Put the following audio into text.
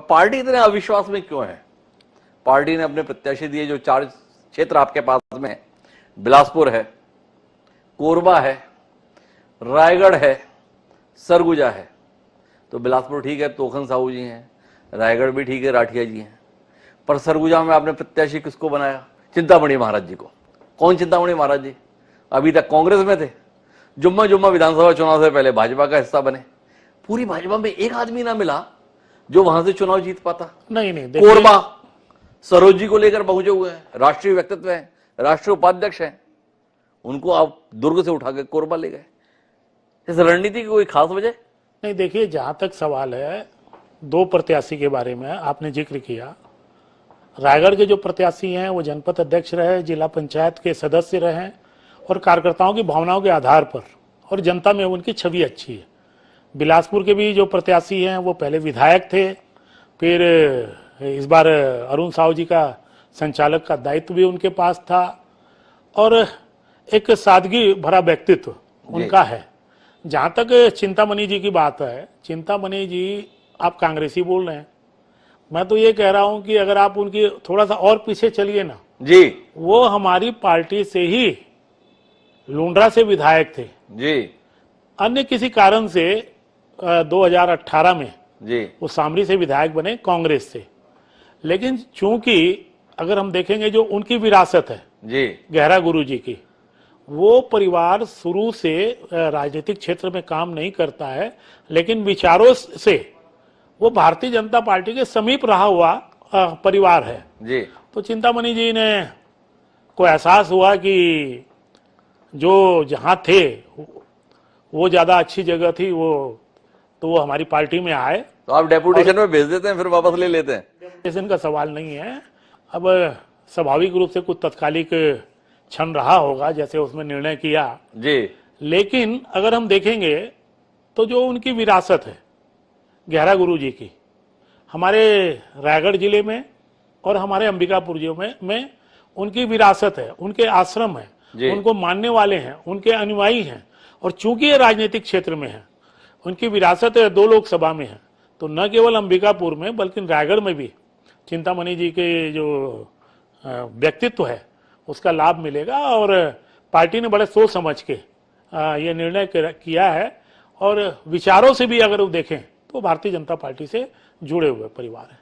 Party इतने अविश्वास में क्यों है? पार्टी ने अपने प्रत्याशी दिए, जो 4 क्षेत्र आपके पास में है, बिलासपुर है, कोरबा है, रायगढ़ है, सरगुजा है। तो बिलासपुर ठीक है, तोखन साहू जी हैं, रायगढ़ भी ठीक है, राठिया जी हैं, पर सरगुजा में आपने प्रत्याशी किसको बनाया? चिंतामणि महाराज जी को। कौन चिंतामणि महाराज जी? अभी तक कांग्रेस में थे, जुम्मा जुम्मा विधानसभा चुनाव से पहले भाजपा का हिस्सा बने। पूरी भाजपा में एक आदमी ना मिला जो वहां से चुनाव जीत पाता। नहीं, कोरबा सरोज जी को लेकर पहुंचे हुए हैं, राष्ट्रीय व्यक्तित्व है, राष्ट्रीय उपाध्यक्ष हैं, उनको आप दुर्ग से उठा के कोरबा ले गए। इस रणनीति की कोई खास वजह? नहीं, देखिए, जहां तक सवाल है 2 प्रत्याशी के बारे में आपने जिक्र किया। रायगढ़ के जो प्रत्याशी हैं वो जनपद अध्यक्ष रहे, जिला पंचायत के सदस्य रहे और कार्यकर्ताओं की भावनाओं के आधार पर और जनता में उनकी छवि अच्छी है। बिलासपुर के भी जो प्रत्याशी हैं वो पहले विधायक थे, फिर इस बार अरुण साहू जी का संचालक का दायित्व भी उनके पास था और एक सादगी भरा व्यक्तित्व उनका है। जहां तक चिंतामणि जी की बात है, चिंतामणि जी आप कांग्रेसी बोल रहे हैं, मैं तो ये कह रहा हूं कि अगर आप उनकी थोड़ा सा और पीछे चलिए ना जी, वो हमारी पार्टी से ही लुंड्रा से विधायक थे जी, अन्य किसी कारण से 2018 में जी, वो सामरी से विधायक बने कांग्रेस से। लेकिन चूंकि अगर हम देखेंगे जो उनकी विरासत है जी, गहरा गुरु जी की, वो परिवार शुरू से राजनीतिक क्षेत्र में काम नहीं करता है, लेकिन विचारों से वो भारतीय जनता पार्टी के समीप रहा हुआ परिवार है जी। तो चिंतामणि जी ने को एहसास हुआ कि जो जहां थे वो ज्यादा अच्छी जगह थी, तो वो हमारी पार्टी में आए। तो आप डेपुटेशन में भेज देते हैं, फिर वापस ले लेते हैं? डेपुटेशन का सवाल नहीं है। अब स्वाभाविक रूप से कुछ तत्कालिक क्षण रहा होगा जैसे उसमें निर्णय किया जी। लेकिन अगर हम देखेंगे तो जो उनकी विरासत है गहरा गुरु जी की, हमारे रायगढ़ जिले में और हमारे अंबिकापुर जिले में उनकी विरासत है, उनके आश्रम है, उनको मानने वाले हैं, उनके अनुयायी हैं। और चूंकि ये राजनीतिक क्षेत्र में है, उनकी विरासत है 2 लोकसभा में है, तो न केवल अंबिकापुर में बल्कि रायगढ़ में भी चिंतामणि जी के जो व्यक्तित्व है उसका लाभ मिलेगा। और पार्टी ने बड़े सोच समझ के ये निर्णय किया है और विचारों से भी अगर वो देखें तो भारतीय जनता पार्टी से जुड़े हुए परिवार है।